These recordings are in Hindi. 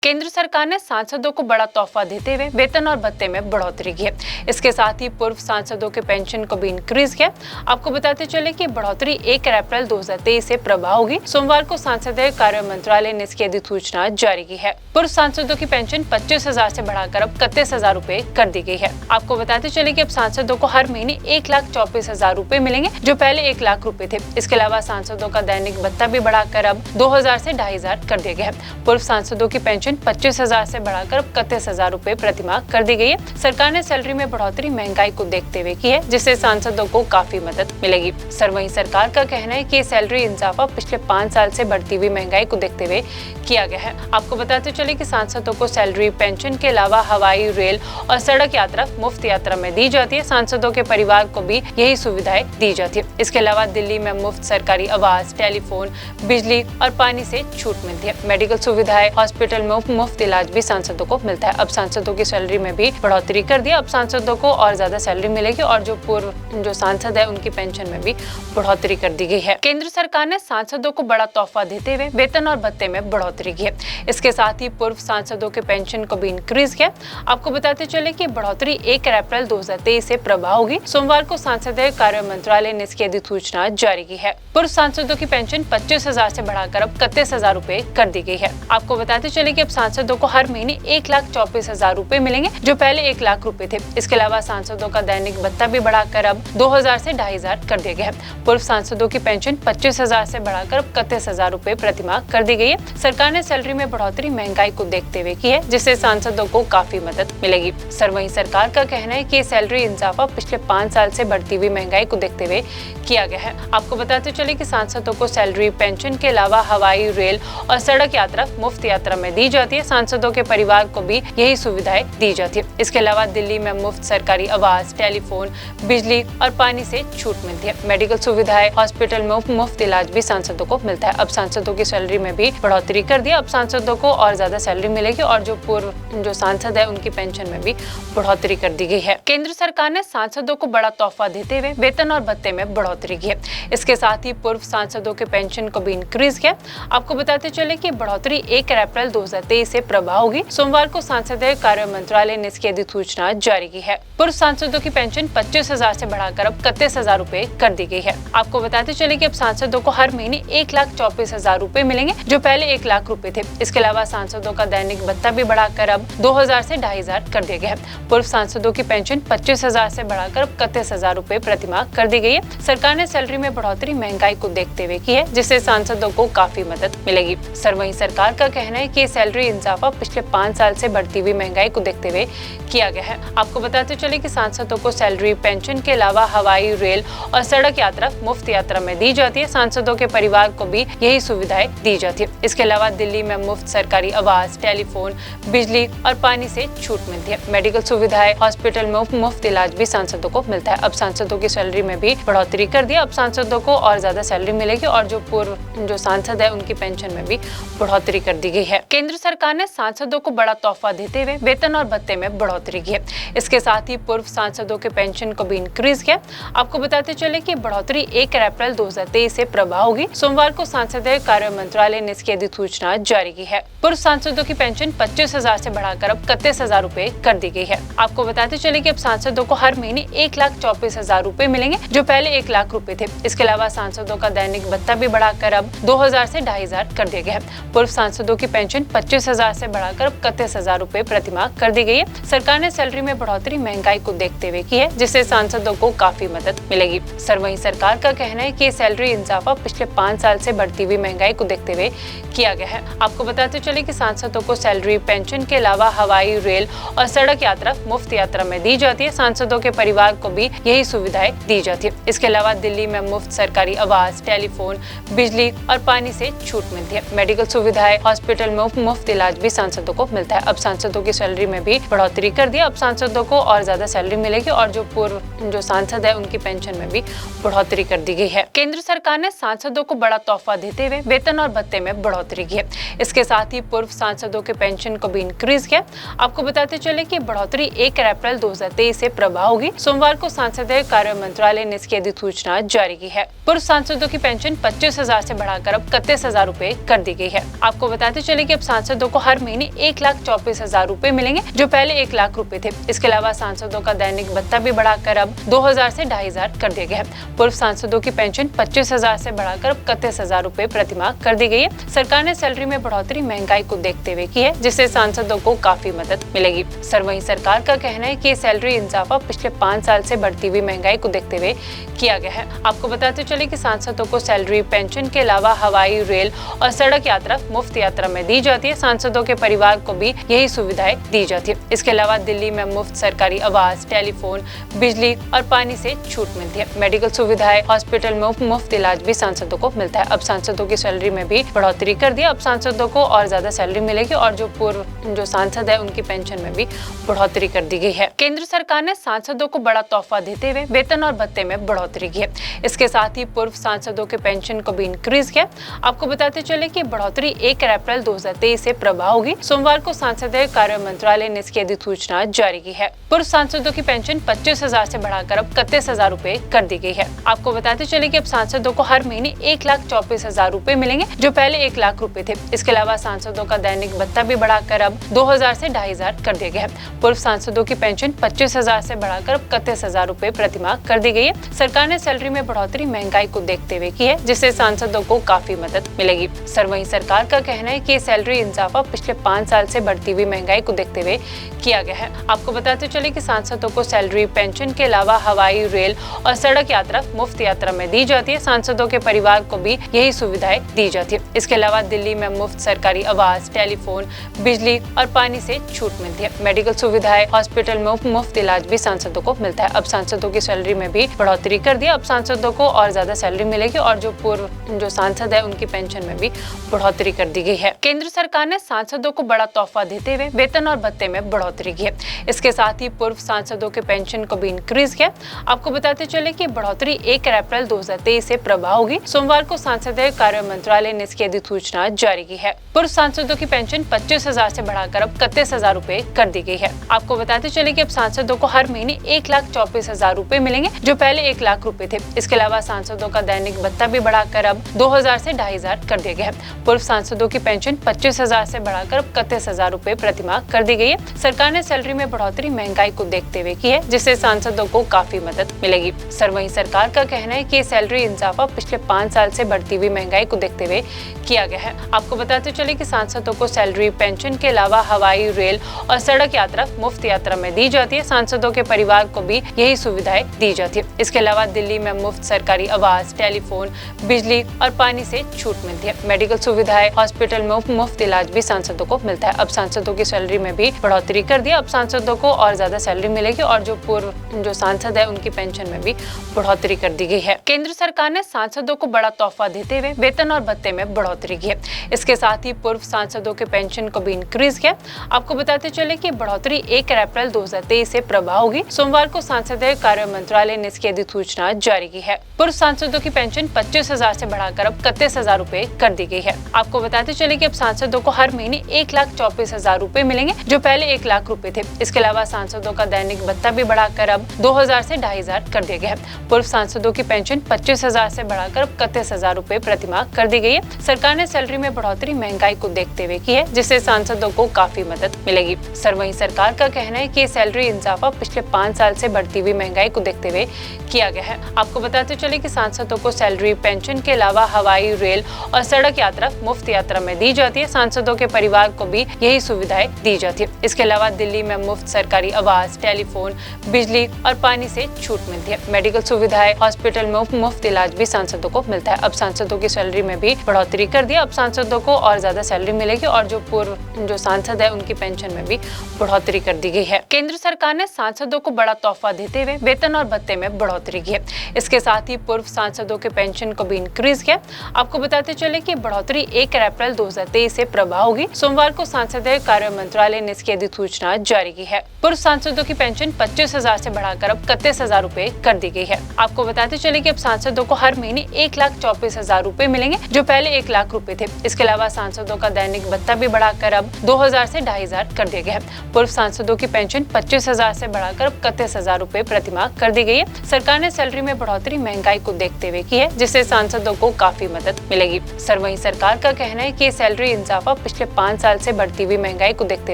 केंद्र सरकार ने सांसदों को बड़ा तोहफा देते हुए वेतन और भत्ते में बढ़ोतरी की है। इसके साथ ही पूर्व सांसदों के पेंशन को भी इंक्रीज किया। आपको बताते चले कि बढ़ोतरी 1 अप्रैल 2023 से प्रभाव होगी। सोमवार को संसदीय कार्य मंत्रालय ने इसकी अधिसूचना जारी की है। पूर्व सांसदों की पेंशन 25,000 से बढ़ाकर अब 31,000 रूपए कर दी गई है। आपको बताते चले कि अब सांसदों को हर महीने 1,24,000 रूपए मिलेंगे, जो पहले 1 लाख रूपए थे। इसके अलावा सांसदों का दैनिक भत्ता भी बढ़ाकर अब 2,000 से 2,500 कर दिया गया है। पूर्व सांसदों की पेंशन 25,000 से बढ़ाकर अब 31,000 रूपए प्रति माह कर दी गई है। सरकार ने सैलरी में बढ़ोतरी महंगाई को देखते हुए की है, जिससे सांसदों को काफी मदद मिलेगी। वहीं सरकार का कहना है कि सैलरी इजाफा पिछले 5 साल से बढ़ती हुई महंगाई को देखते हुए किया गया है। आपको बताते चले कि सांसदों को सैलरी, पेंशन के अलावा हवाई, रेल और सड़क यात्रा मुफ्त यात्रा में दी जाती है। सांसदों के परिवार को भी यही सुविधाएं दी जाती है। इसके अलावा दिल्ली में मुफ्त सरकारी आवास, टेलीफोन, बिजली और पानी से छूट मिलती है। मेडिकल सुविधाएं, हॉस्पिटल में मुफ्त इलाज भी सांसदों को मिलता है। अब सांसदों की सैलरी में भी बढ़ोतरी कर दिया। अब सांसदों को और ज्यादा सैलरी मिलेगी और जो पूर्व सांसद है उनकी पेंशन में भी बढ़ोतरी कर दी गई है। केंद्र सरकार ने सांसदों को बड़ा तोहफा देते हुए वेतन और भत्ते में बढ़ोतरी की है। इसके साथ ही पूर्व सांसदों के पेंशन को भी इंक्रीज किया। आपको बताते चले कि बढ़ोतरी 1 अप्रैल 2023 से प्रभाव होगी। सोमवार को संसदीय कार्य मंत्रालय ने इसकी अधिसूचना जारी की है। पूर्व सांसदों की पेंशन 25,000 से बढ़ाकर अब 31,000 रूपए कर दी गई है। आपको बताते चले कि अब सांसदों को हर महीने 1,24,000 रूपए मिलेंगे, जो पहले 1 लाख रूपए थे। इसके अलावा सांसदों का दैनिक भत्ता भी बढ़ाकर अब 2,000 से 2,500 कर दिया गया है। पूर्व सांसदों की पेंशन 25,000 से बढ़ाकर अब 31,000 रूपए प्रति माह कर दी गई है। सरकार ने सैलरी में बढ़ोतरी महंगाई को देखते हुए की है, जिससे सांसदों को काफी मदद मिलेगी। वहीं सरकार का कहना है कि सैलरी इजाफा पिछले 5 साल से बढ़ती हुई महंगाई को देखते हुए किया गया है। आपको बताते चले कि सांसदों को सैलरी, पेंशन के अलावा हवाई, रेल और सड़क यात्रा मुफ्त यात्रा में दी जाती है। सांसदों के परिवार को भी यही सुविधाएं दी जाती है। इसके अलावा दिल्ली में मुफ्त सरकारी आवास, टेलीफोन, बिजली और पानी से छूट मिलती है। मेडिकल सुविधाएं, हॉस्पिटल में मुफ्त इलाज भी सांसदों को मिलता है। अब सांसदों की सैलरी में भी बढ़ोतरी कर दिया। अब सांसदों को और ज्यादा सैलरी मिलेगी और जो पूर्व सांसद है उनकी पेंशन में भी बढ़ोतरी कर दी गई है। केंद्र सरकार ने सांसदों को बड़ा तोहफा देते हुए वेतन और भत्ते में बढ़ोतरी की है। इसके साथ ही पूर्व सांसदों के पेंशन को भी इंक्रीज किया। आपको बताते चले कि बढ़ोतरी 1 अप्रैल 2023 से प्रभाव होगी। सोमवार को संसदीय कार्य मंत्रालय ने इसकी अधिसूचना जारी की है। पूर्व सांसदों की पेंशन 25,000 से बढ़ाकर अब 31,000 रूपए कर दी गई है। आपको बताते चले कि अब सांसदों को हर महीने 1,24,000 रूपए मिलेंगे, जो पहले 1 लाख रूपए थे। इसके अलावा सांसदों का दैनिक भत्ता भी बढ़ाकर अब 2,000 से 2,500 कर दिया गया है। पूर्व सांसदों की पेंशन 25,000 से बढ़ाकर अब 31,000 रूपए प्रति माह कर दी गई है। सरकार ने सैलरी में बढ़ोतरी महंगाई को देखते हुए की है, जिससे सांसदों को काफी मदद मिलेगी। वहीं सरकार का कहना है कि सैलरी इजाफा पिछले 5 साल से बढ़ती हुई महंगाई को देखते हुए किया गया है। आपको बताते चले कि सांसदों को सैलरी, पेंशन के अलावा हवाई, रेल और सड़क यात्रा मुफ्त यात्रा में दी जाती है। सांसदों के परिवार को भी यही सुविधाएं दी जाती है। इसके अलावा दिल्ली में मुफ्त सरकारी आवास, टेलीफोन, बिजली और पानी से छूट मिलती है। मेडिकल सुविधाएं, हॉस्पिटल में मुफ्त इलाज भी सांसदों को मिलता है। अब सांसदों की सैलरी में भी बढ़ोतरी कर दिया। अब सांसदों को और ज्यादा सैलरी मिलेगी और जो पूर्व सांसद है उनकी पेंशन में भी बढ़ोतरी कर दी गई है। केंद्र सरकार ने सांसदों को बड़ा तोहफा देते हुए वेतन और भत्ते में बढ़ोतरी की है। इसके साथ ही पूर्व सांसदों के पेंशन को भी इंक्रीज किया। आपको बताते चले कि बढ़ोतरी 1 अप्रैल 2023 से प्रभाव होगी। सोमवार को संसदीय कार्य मंत्रालय ने इसकी अधिसूचना जारी की है। पूर्व सांसदों की पेंशन 25,000 से बढ़ाकर अब 31,000 रूपए कर दी गई है। आपको बताते चले कि अब सांसदों को हर महीने 1,24,000 रूपए मिलेंगे, जो पहले 1 लाख रूपए थे। इसके अलावा सांसदों का दैनिक भत्ता भी बढ़ाकर अब 2,000 से 2,500 कर दिया गया है। पूर्व सांसदों की पेंशन 25,000 से बढ़ाकर अब 31,000 रूपए प्रति माह कर दी गई है। सरकार ने सैलरी में बढ़ोतरी महंगाई को देखते हुए की है, जिससे सांसदों को काफी मदद मिलेगी। वहीं सरकार का कहना है कि सैलरी इजाफा पिछले 5 साल से बढ़ती हुई महंगाई को देखते हुए किया गया है। आपको बताते चले कि सांसदों को सैलरी, पेंशन के अलावा हवाई, रेल और सड़क यात्रा मुफ्त यात्रा में दी जाती है। सांसदों के परिवार को भी यही सुविधाएं दी जाती है। इसके अलावा दिल्ली में मुफ्त सरकारी आवास, टेलीफोन, बिजली और पानी से छूट मिलती है। मेडिकल सुविधाएं, हॉस्पिटल में मुफ्त इलाज भी सांसदों को मिलता है। अब सांसदों की सैलरी में भी बढ़ोतरी कर दिया। अब सांसदों को और ज्यादा सैलरी मिलेगी और जो पूर्व सांसद है उनकी पेंशन में भी बढ़ोतरी कर दी गई है। केंद्र सरकार ने सांसदों को बड़ा तोहफा देते हुए वेतन और भत्ते में बढ़ोतरी की है। इसके साथ ही पूर्व सांसदों के पेंशन को भी इंक्रीज किया। आपको बताते चले कि बढ़ोतरी 1 अप्रैल 2023 से प्रभाव होगी। सोमवार को संसदीय कार्य मंत्रालय ने इसकी अधिसूचना जारी की है। पूर्व सांसदों की पेंशन 25,000 से बढ़ाकर अब 31,000 रूपए कर दी गई है। आपको बताते चले कि अब सांसदों को हर महीने 1,24,000 रुपए मिलेंगे, जो पहले 1 लाख रुपए थे। इसके अलावा सांसदों का दैनिक भत्ता भी बढ़ाकर अब 2,000 से 2,500 कर दिया गया है। पूर्व सांसदों की पेंशन 25,000 से बढ़ाकर अब 31,000 रुपए प्रतिमाह कर दी गई है। सरकार ने सैलरी में बढ़ोतरी महंगाई को देखते हुए की है, जिससे सांसदों को काफी मदद मिलेगी। वहीं सरकार का कहना है कि सैलरी इजाफा पिछले 5 साल से बढ़ती हुई महंगाई को देखते हुए किया गया है। आपको बताते चले कि सांसदों को सैलरी, पेंशन के अलावा हवाई, रेल और सड़क यात्रा मुफ्त यात्रा में दी जाती है। सांसदों के परिवार को भी यही सुविधाएं दी जाती है। इसके अलावा दिल्ली में मुफ्त सरकारी आवास, टेलीफोन, बिजली और पानी से छूट मिलती है। मेडिकल सुविधाएं, हॉस्पिटल में मुफ्त इलाज भी सांसदों को मिलता है। अब सांसदों की सैलरी में भी बढ़ोतरी कर दिया। अब सांसदों को और ज्यादा सैलरी मिलेगी और जो पूर्व सांसद है उनकी पेंशन में भी बढ़ोतरी कर दी गई है। केंद्र सरकार ने सांसदों को बड़ा तोहफा देते हुए वेतन और भत्ते में बढ़ोतरी की है। इसके साथ ही पूर्व सांसदों के पेंशन को भी इंक्रीज किया। आपको बताते चले कि बढ़ोतरी 1 अप्रैल 2023 से प्रभाव होगी। सोमवार को संसदीय कार्य मंत्रालय ने इसकी अधिसूचना जारी की है। पूर्व सांसदों की पेंशन 25,000 से बढ़ाकर अब 31,000 रुपए कर दी गई है। आपको बताते चले कि अब सांसदों को हर महीने 1,24,000 रुपए मिलेंगे, जो पहले 1 लाख रुपए थे। इसके अलावा सांसदों का दैनिक भत्ता भी बढ़ाकर अब 2,000 से 2,500 कर दिया गया है। पूर्व सांसदों की पेंशन 25,000 से बढ़ाकर अब 31,000 रुपए प्रतिमाह कर दी गई है। सरकार ने सैलरी में बढ़ोतरी महंगाई को देखते हुए की है, जिससे सांसदों को काफी मदद मिलेगी। वहीं सरकार का कहना है कि सैलरी इजाफा पिछले 5 साल से बढ़ती हुई महंगाई को देखते हुए किया गया है। आपको बताते चले कि सांसदों को सैलरी, पेंशन के अलावा हवाई, रेल और सड़क यात्रा मुफ्त यात्रा में दी जाती है। सांसदों के परिवार को भी यही सुविधाएं दी जाती है। इसके अलावा दिल्ली में मुफ्त सरकारी आवास, टेलीफोन, बिजली और पानी से छूट मिलती है। मेडिकल सुविधाएं, हॉस्पिटल में मुफ्त इलाज भी सांसदों को मिलता है। अब सांसदों की सैलरी में भी बढ़ोतरी कर दिया। अब सांसदों को और ज्यादा सैलरी मिलेगी और जो पूर्व सांसद है उनकी पेंशन में भी बढ़ोतरी कर दी गई है। केंद्र सरकार ने सांसदों को बड़ा तोहफा देते हुए वेतन और भत्ते में बढ़ोतरी की है। इसके साथ ही पूर्व सांसदों के पेंशन को भी इंक्रीज किया। आपको बताते चले कि बढ़ोतरी 1 अप्रैल 2023 से प्रभाव होगी। सोमवार को संसदीय कार्य मंत्रालय ने इसकी अधिसूचना जारी की है। पूर्व सांसदों की पेंशन 25,000 से बढ़ाकर अब 31,000 रुपए कर दी गई है। आपको बताते चले कि अब सांसदों को हर महीने 1,24,000 रुपए मिलेंगे, जो पहले 1 लाख रुपए थे। इसके अलावा सांसदों का दैनिक भत्ता भी बढ़ाकर अब 2,000 से 2,500 कर दिया गया है। पूर्व सांसदों की पेंशन 25,000 से बढ़ाकर अब 31,000 रुपए प्रतिमाह कर दी गई है। सरकार ने सैलरी में बढ़ोतरी महंगाई को देखते हुए की है, जिससे सांसदों को काफी मदद मिलेगी। वहीं सरकार का कहना है कि सैलरी इजाफा पिछले 5 साल से बढ़ती हुई महंगाई को देखते हुए किया गया है। आपको बताते चले कि सांसदों को सैलरी, पेंशन के अलावा हवाई, रेल और सड़क यात्रा मुफ्त यात्रा में दी जाती है। सांसदों के परिवार को भी यही सुविधाएं दी जाती है। इसके अलावा दिल्ली में मुफ्त सरकारी आवास, टेलीफोन, बिजली और पानी से छूट मिलती है। मेडिकल सुविधाएं, हॉस्पिटल में मुफ्त इलाज भी सांसदों को मिलता है। अब सांसदों की सैलरी में भी बढ़ोतरी कर दिया। अब सांसदों को और ज्यादा सैलरी मिलेगी और जो पूर्व सांसद है उनकी पेंशन में भी बढ़ोतरी कर दी गई है। केंद्र सरकार ने सांसदों को बड़ा तोहफा देते हुए वेतन और भत्ते में बढ़ोतरी की है। इसके साथ ही पूर्व सांसदों के पेंशन को भी इंक्रीज किया। आपको बताते चले कि बढ़ोतरी 1 अप्रैल 2023 से प्रभाव होगी। सोमवार को संसदीय कार्य मंत्रालय ने इसकी अधिसूचना जारी की है। पूर्व सांसदों की पेंशन 25,000 से बढ़ाकर अब 31,000 रुपए कर दी गई है। आपको बताते चले कि अब सांसदों को हर महीने 1,24,000 रुपए मिलेंगे, जो पहले 1 लाख रुपए थे। इसके अलावा सांसदों का दैनिक भत्ता भी बढ़ाकर अब 2,000 से 2,500 कर दिया गया है। पूर्व सांसदों की पेंशन 25,000 से बढ़ाकर अब 31,000 रुपए प्रतिमाह कर दी गई है। सरकार ने सैलरी में बढ़ोतरी महंगाई को देखते हुए की है, जिससे सांसदों को काफी मदद मिलेगी। वहीं सरकार का कहना है कि सैलरी इजाफा पिछले 5 साल से बढ़ती हुई महंगाई को देखते हुए किया गया है। आपको बताते चले कि सांसदों को सैलरी, पेंशन के अलावा हवाई, रेल और सड़क यात्रा मुफ्त यात्रा में दी जाती है। सांसदों के परिवार को भी यही सुविधाएं दी जाती है। इसके अलावा दिल्ली में मुफ्त सरकारी आवास, टेलीफोन, बिजली और पानी से छूट मिलती है। मेडिकल सुविधाएं, हॉस्पिटल में मुफ्त इलाज भी सांसदों को मिलता है। अब सांसदों की सैलरी में भी बढ़ोतरी कर दिया। अब सांसदों को और ज्यादा सैलरी मिलेगी और जो पूर्व सांसद है उनकी पेंशन में भी बढ़ोतरी कर दी गई है। केंद्र सरकार ने सांसदों को बड़ा तोहफा देते हुए वेतन और भत्ते में बढ़ोतरी की है। इसके साथ ही पूर्व सांसदों के पेंशन को भी इंक्रीज किया। आपको बताते चले कि बढ़ोतरी 1 अप्रैल 2023 से प्रभाव होगी। सोमवार को संसदीय कार्य मंत्रालय ने इसकी अधिसूचना जारी की है। पूर्व सांसदों की पेंशन 25,000 से बढ़ाकर अब 31,000 रुपए कर दी गई है। आपको बताते चले कि अब सांसदों को हर महीने 1,24,000 रुपए मिलेंगे, जो पहले 1 लाख रुपए थे। इसके अलावा सांसदों का दैनिक भत्ता भी बढ़ाकर अब 2,000 से 2,500 कर दिया गया है। पूर्व सांसदों की पेंशन 25,000 से बढ़ाकर अब 31,000 रुपए प्रतिमाह कर दी गई है। सरकार ने सैलरी में बढ़ोतरी महंगाई को देखते हुए की है, जिससे सांसदों को काफी मदद मिलेगी। वहीं सरकार का कहना है कि सैलरी इजाफा पिछले 5 साल से बढ़ती हुई महंगाई को देखते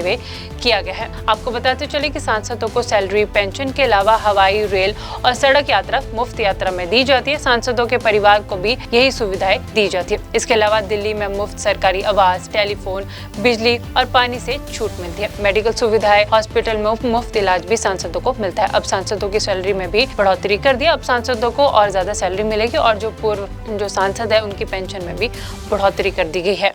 हुए किया गया है। आपको बताते चले कि सांसदों को सैलरी, पेंशन के अलावा हवाई, रेल और सड़क यात्रा मुफ्त यात्रा में दी जाती है। सांसदों के परिवार को भी यही सुविधाएं दी जाती है। इसके अलावा दिल्ली में मुफ्त सरकारी आवास, टेलीफोन, बिजली और पानी से छूट मिलती है। मेडिकल सुविधाएं, हॉस्पिटल में मुफ्त इलाज भी सांसदों को मिलता है। अब सांसदों की सैलरी में भी बढ़ोतरी कर दिया। अब सांसदों को और ज्यादा सैलरी मिलेगी और जो पूर्व सांसद है उनकी पेंशन में भी बढ़ोतरी कर दी गई है।